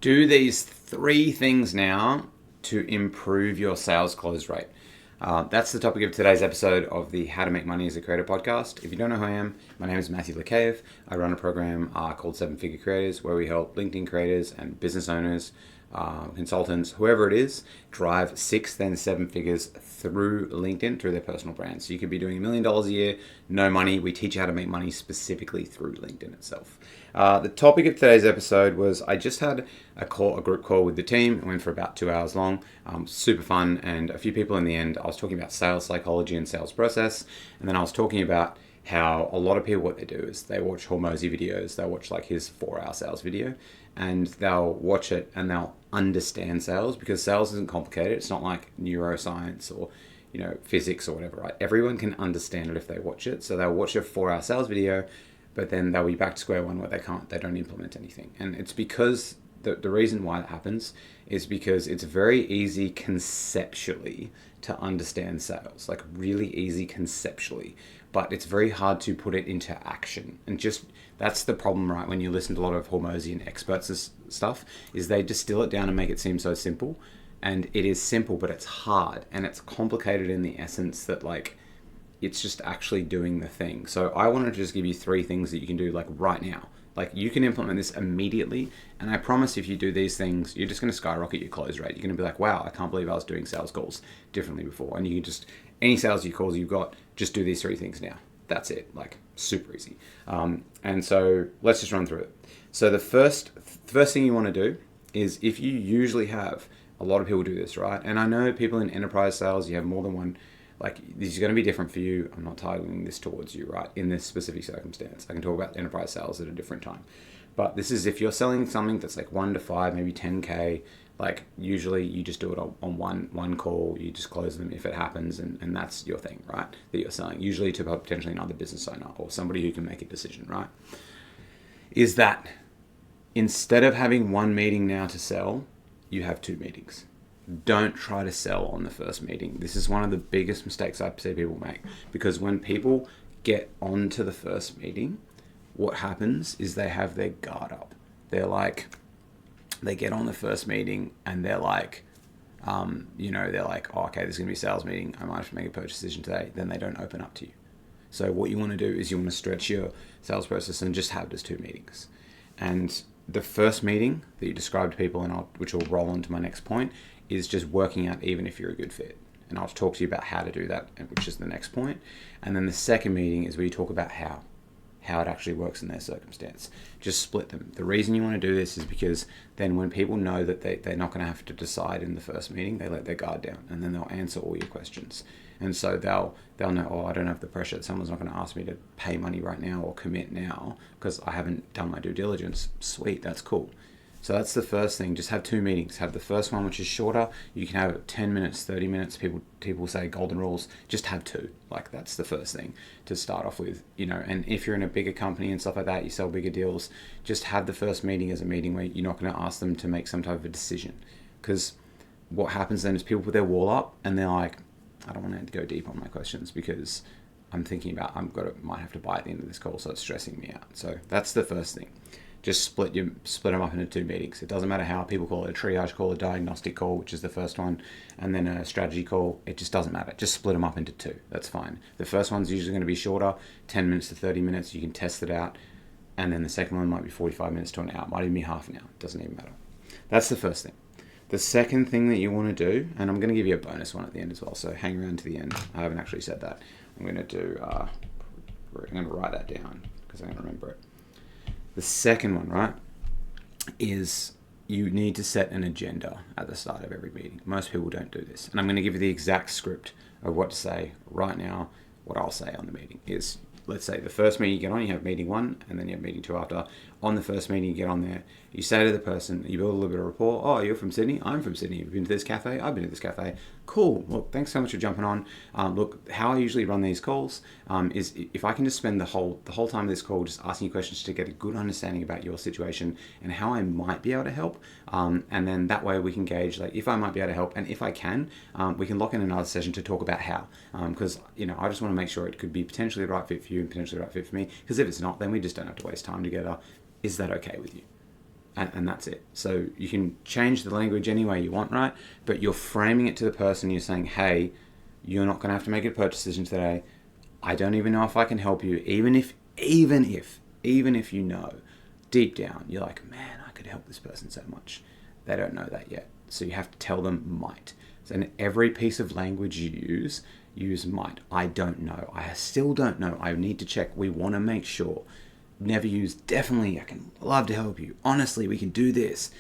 Do these 3 things now to improve your sales close rate. That's the topic of today's episode of the How to Make Money as a Creator podcast. If you don't know who I am, my name is Matthew Lakajev. I run a program called 7-Figure Creators where we help LinkedIn creators and business owners, consultants, whoever it is, drive 6 then 7 figures through LinkedIn, through their personal brand. So you could be doing $1 million a year, no money. We teach you how to make money specifically through LinkedIn itself. The topic of today's episode was I just had a group call with the team. It went for about 2 hours long, super fun, and a few people in the end. I was talking about sales psychology and sales process, and then I was talking about how a lot of people, what they do is they watch Hormozy videos. They'll watch like his 4-hour sales video, and they'll watch it and they'll understand sales, because sales isn't complicated. It's not like neuroscience or physics or whatever, right? Everyone can understand it if they watch it. So they'll watch a 4-hour sales video, but then they'll be back to square one where they don't implement anything. And it's because the reason why that happens is because it's very easy conceptually to understand sales, like really easy conceptually, but it's very hard to put it into action. And just that's the problem, right? When you listen to a lot of Hormozy and experts and stuff, is they distill it down and make it seem so simple. And it is simple, but it's hard and it's complicated in the essence that it's just actually doing the thing. So I want to just give you 3 things that you can do like right now. Like you can implement this immediately. And I promise if you do these things, you're just going to skyrocket your close rate. You're going to be like, wow, I can't believe I was doing sales calls differently before. And you can just, any sales calls you've got, just do these 3 things now. That's it, like super easy. And so let's just run through it. So the first thing you want to do is, if you usually have, a lot of people do this, right? And I know people in enterprise sales, you have more than one. Like, this is going to be different for you. I'm not targeting this towards you, right? In this specific circumstance, I can talk about enterprise sales at a different time. But this is if you're selling something that's like 1 to 5, maybe 10K, like usually you just do it on one call. You just close them if it happens, and that's your thing, right? That you're selling, usually to potentially another business owner or somebody who can make a decision, right? Is that instead of having 1 meeting now to sell, you have 2 meetings. Don't try to sell on the first meeting. This is one of the biggest mistakes I see people make, because when people get onto the first meeting, what happens is they have their guard up. They get on the first meeting and they're like, they're like, oh, okay, there's going to be a sales meeting. I might have to make a purchase decision today. Then they don't open up to you. So what you want to do is you want to stretch your sales process and just have those 2 meetings. And the first meeting that you describe to people, which will roll into my next point, is just working out even if you're a good fit. And I'll talk to you about how to do that, which is the next point. And then the second meeting is where you talk about how it actually works in their circumstance. Just split them. The reason you want to do this is because then when people know that they're not going to have to decide in the first meeting, they let their guard down, and then they'll answer all your questions. And so they'll know, oh, I don't have the pressure that someone's not going to ask me to pay money right now or commit now because I haven't done my due diligence. Sweet, that's cool. So that's the first thing. Just have 2 meetings. Have the first one, which is shorter. You can have 10 minutes, 30 minutes. People say golden rules. Just have 2. Like, that's the first thing to start off with. And if you're in a bigger company and stuff like that, you sell bigger deals, just have the first meeting as a meeting where you're not going to ask them to make some type of a decision. Because what happens then is people put their wall up and they're like, I don't want to go deep on my questions because I'm thinking about might have to buy at the end of this call, so it's stressing me out. So that's the first thing. Just split them up into 2 meetings. It doesn't matter how people call it, a triage call, a diagnostic call, which is the first one, and then a strategy call. It just doesn't matter. Just split them up into 2. That's fine. The first one's usually going to be shorter, 10 minutes to 30 minutes. You can test it out. And then the second one might be 45 minutes to an hour. It might even be half an hour. It doesn't even matter. That's the first thing. The second thing that you want to do, and I'm going to give you a bonus one at the end as well, so hang around to the end. I haven't actually said that. I'm going to write that down because I don't remember it. The second one, right, is you need to set an agenda at the start of every meeting. Most people don't do this. And I'm going to give you the exact script of what to say right now. What I'll say on the meeting is, let's say the first meeting you get on, you have meeting 1, and then you have meeting 2 after. On the first meeting, you get on there, you say to the person, you build a little bit of rapport. Oh, you're from Sydney? I'm from Sydney. Have you been to this cafe? I've been to this cafe. Cool. Well, thanks so much for jumping on. Look, how I usually run these calls is if I can just spend the whole time of this call just asking you questions to get a good understanding about your situation and how I might be able to help. And then that way we can gauge if I might be able to help, and if I can, we can lock in another session to talk about how. Because I just want to make sure it could be potentially the right fit for you and potentially the right fit for me. Because if it's not, then we just don't have to waste time together. Is that okay with you? and that's it. So you can change the language any way you want, right? But you're framing it to the person. You're saying, hey, you're not going to have to make a purchase decision today. I don't even know if I can help you. Even if you know, deep down, you're like, man, I could help this person so much. They don't know that yet. So you have to tell them might. So in every piece of language you use might. I don't know. I still don't know. I need to check. We want to make sure. Never use definitely. I can love to help you. Honestly, we can do this.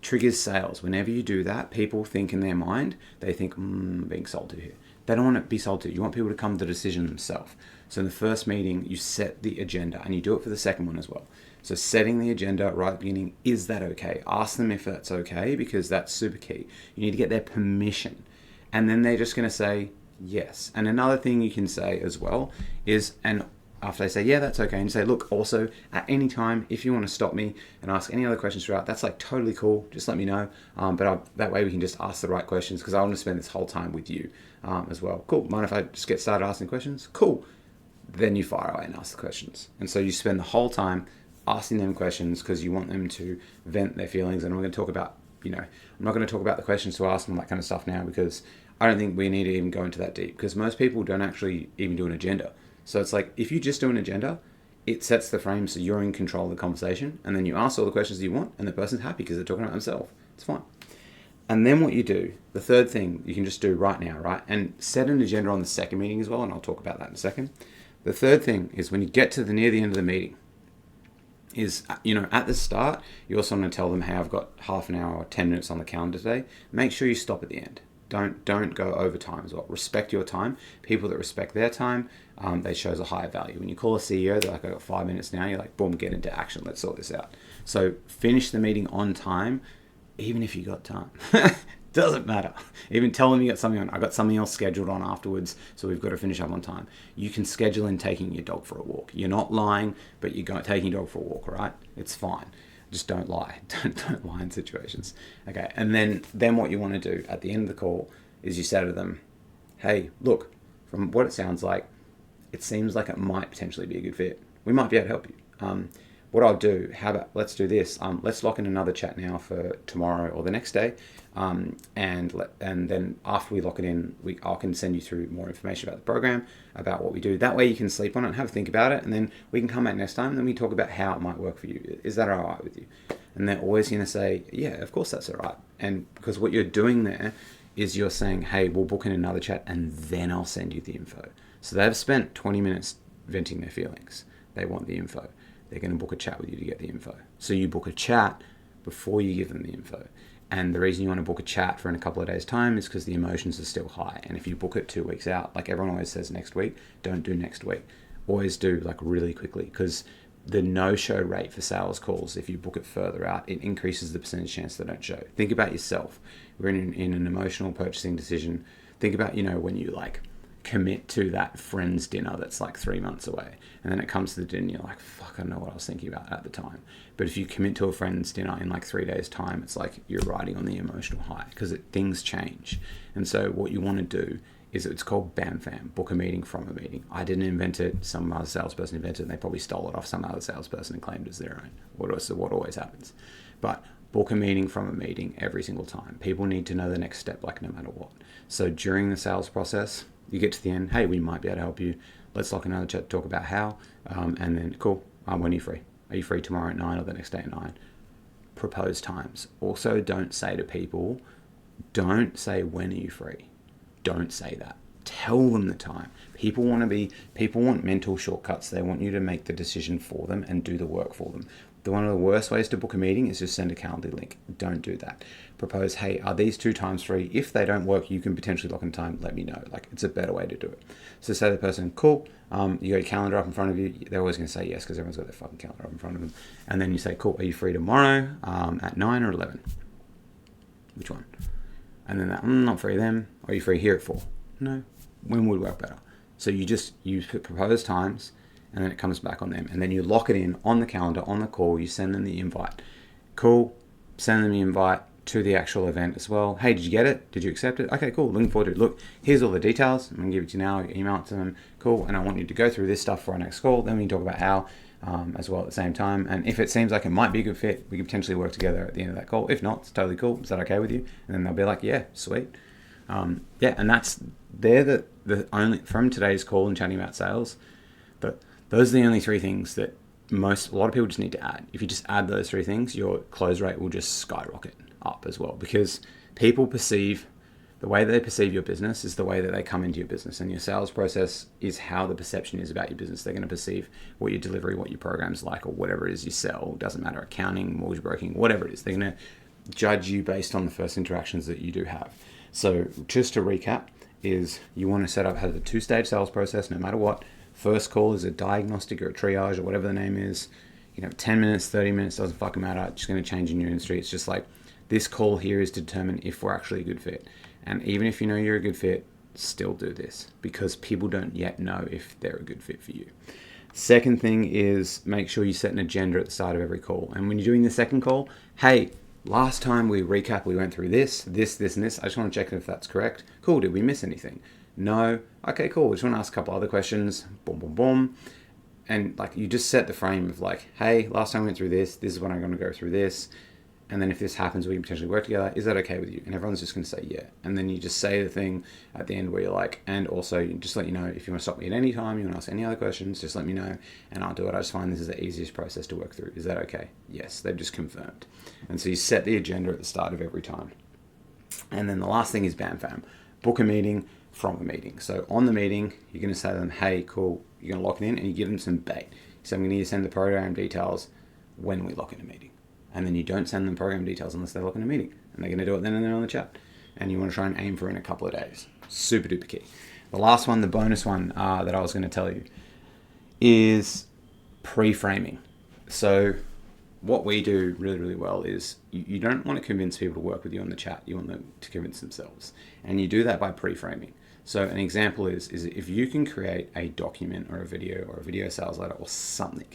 Triggers sales. Whenever you do that, people think in their mind, they think, being sold to here. They don't want to be sold to. You want people to come to the decision themselves. So in the first meeting, you set the agenda, and you do it for the second one as well. So setting the agenda right at the beginning, is that okay? Ask them if that's okay, because that's super key. You need to get their permission. And then they're just going to say yes. And another thing you can say as well is, and after they say, yeah, that's okay, and you say, look, also, at any time, if you want to stop me and ask any other questions throughout, that's like totally cool. Just let me know. That way we can just ask the right questions, because I want to spend this whole time with you as well. Cool. Mind if I just get started asking questions? Cool. Then you fire away and ask the questions. And so you spend the whole time asking them questions, because you want them to vent their feelings. And I'm going to talk about, I'm not going to talk about the questions to ask them, that kind of stuff now, because I don't think we need to even go into that deep, because most people don't actually even do an agenda. So it's like, if you just do an agenda, it sets the frame so you're in control of the conversation, and then you ask all the questions you want, and the person's happy because they're talking about themselves. It's fine. And then what you do, the third thing you can just do right now, right? And set an agenda on the second meeting as well, and I'll talk about that in a second. The third thing is, when you get to near the end of the meeting, is, at the start, you also want to tell them, hey, I've got half an hour or 10 minutes on the calendar today. Make sure you stop at the end. Don't go over time as well. Respect your time. People that respect their time, they shows a higher value. When you call a CEO, they're like, I got 5 minutes now. You're like, boom, get into action. Let's sort this out. So finish the meeting on time, even if you got time. Doesn't matter. Even tell them you got something on. I got something else scheduled on afterwards, so we've got to finish up on time. You can schedule in taking your dog for a walk. You're not lying, but you're taking your dog for a walk, right? It's fine. Just don't lie. Don't lie in situations. Okay, and then what you want to do at the end of the call is you say to them, hey, look, from what it sounds like, it seems like it might potentially be a good fit. We might be able to help you. What I'll do, how about, let's do this. Let's lock in another chat now for tomorrow or the next day. And then after we lock it in, I can send you through more information about the program, about what we do. That way you can sleep on it and have a think about it. And then we can come back next time and then we talk about how it might work for you. Is that all right with you? And they're always going to say, yeah, of course that's all right. And because what you're doing there is you're saying, hey, we'll book in another chat and then I'll send you the info. So they've spent 20 minutes venting their feelings. They want the info. They're going to book a chat with you to get the info. So you book a chat before you give them the info. And the reason you want to book a chat for in a couple of days' time is because the emotions are still high. And if you book it 2 weeks out, like everyone always says next week, don't do next week. Always do like really quickly, because the no-show rate for sales calls, if you book it further out, it increases the percentage chance they don't show. Think about yourself. We're in an emotional purchasing decision. Think about, when you like commit to that friend's dinner that's like 3 months away, and then it comes to the dinner and you're like, fuck, I don't know what I was thinking about at the time. But if you commit to a friend's dinner in like 3 days time, it's like you're riding on the emotional high, because things change. And so what you want to do is, it's called BAMFAM, book a meeting from a meeting. I didn't invent it. Some other salesperson invented it, and they probably stole it off some other salesperson and claimed it as their own. What always happens. But book a meeting from a meeting every single time. People need to know the next step, like no matter what. So during the sales process, you get to the end, hey, we might be able to help you. Let's lock another chat to talk about how. And then, cool, when are you free? Are you free tomorrow at 9 or the next day at 9? Propose times. Also, don't say to people, don't say, when are you free? Don't say that. Tell them the time. People want mental shortcuts. They want you to make the decision for them and do the work for them. One of the worst ways to book a meeting is just send a calendar link. Don't do that. Propose, hey, are these 2 times free? If they don't work, you can potentially lock in time. Let me know. Like, it's a better way to do it. So say to the person, cool, you got your calendar up in front of you. They're always going to say yes, because everyone's got their fucking calendar up in front of them. And then you say, cool, are you free tomorrow at 9 or 11? Which one? And then not free then. Are you free here at 4? No. When would work better? So you propose times, and then it comes back on them. And then you lock it in on the calendar, on the call. You send them the invite. Cool. Send them the invite to the actual event as well. Hey, did you get it? Did you accept it? Okay, cool. Looking forward to it. Look, here's all the details. I'm going to give it to you now. Email it to them. Cool. And I want you to go through this stuff for our next call. Then we can talk about how. as well at the same time. And if it seems like it might be a good fit, we could potentially work together at the end of that call. If not, it's totally cool. Is that okay with you? And then they'll be like, yeah, sweet. And they're the only, from today's call and chatting about sales, but those are the only three things that a lot of people just need to add. If you just add those three things, your close rate will just skyrocket up as well, because people perceive, the way they perceive your business is the way that they come into your business, and your sales process is how the perception is about your business. They're going to perceive what your delivery, what your program's like, or whatever it is you sell. Doesn't matter, accounting, mortgage broking, whatever it is. They're going to judge you based on the first interactions that you do have. So just to recap, is you want to set up have a two-stage sales process no matter what. First call is a diagnostic or a triage or whatever the name is. 10 minutes, 30 minutes, doesn't fucking matter. It's just going to change in your industry. It's just like, this call here is to determine if we're actually a good fit. And even if you know you're a good fit, still do this, because people don't yet know if they're a good fit for you. Second thing is, make sure you set an agenda at the start of every call. And when you're doing the second call, hey, last time we went through this, and this. I just want to check if that's correct. Cool, did we miss anything? No. Okay, cool. I just want to ask a couple other questions. Boom, boom, boom. And like, you just set the frame of like, hey, last time we went through this is when I'm going to go through this. And then if this happens, we can potentially work together. Is that okay with you? And everyone's just going to say yeah. And then you just say the thing at the end where you're like, and also just let you know, if you want to stop me at any time, you want to ask any other questions, just let me know and I'll do it. I just find this is the easiest process to work through. Is that okay? Yes, they've just confirmed. And so you set the agenda at the start of every time. And then the last thing is bam, fam. Book a meeting from the meeting. So on the meeting, you're going to say to them, hey, cool. You're going to lock it in and you give them some bait. So I'm going to need to send the program details when we lock in a meeting. And then you don't send them program details unless they lock in a meeting. And they're going to do it then and then on the chat. And you want to try and aim for in a couple of days. Super duper key. The last one, the bonus one that I was going to tell you, is pre-framing. So what we do really, really well is you don't want to convince people to work with you on the chat. You want them to convince themselves. And you do that by pre-framing. So an example is if you can create a document or a video sales letter or something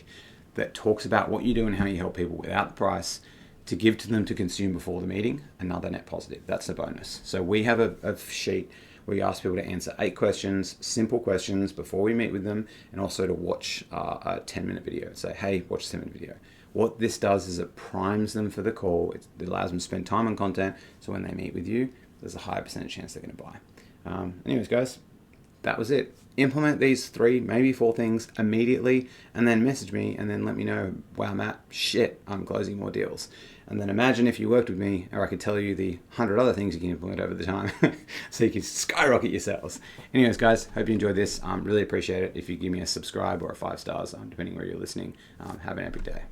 that talks about what you do and how you help people without the price, to give to them to consume before the meeting, another net positive. That's a bonus. So we have a sheet where we ask people to answer 8 questions, simple questions before we meet with them, and also to watch a 10-minute video. So, hey, watch a 10-minute video. What this does is it primes them for the call. It allows them to spend time on content, so when they meet with you, there's a higher percentage chance they're going to buy. Anyways, guys, that was it. Implement these 3, maybe 4 things immediately, and then message me and then let me know, wow, Matt, shit, I'm closing more deals. And then imagine if you worked with me, or I could tell you the 100 other things you can implement over the time so you can skyrocket your sales. Anyways, guys, hope you enjoyed this. Really appreciate it if you give me a subscribe or a 5 stars, depending where you're listening. Have an epic day.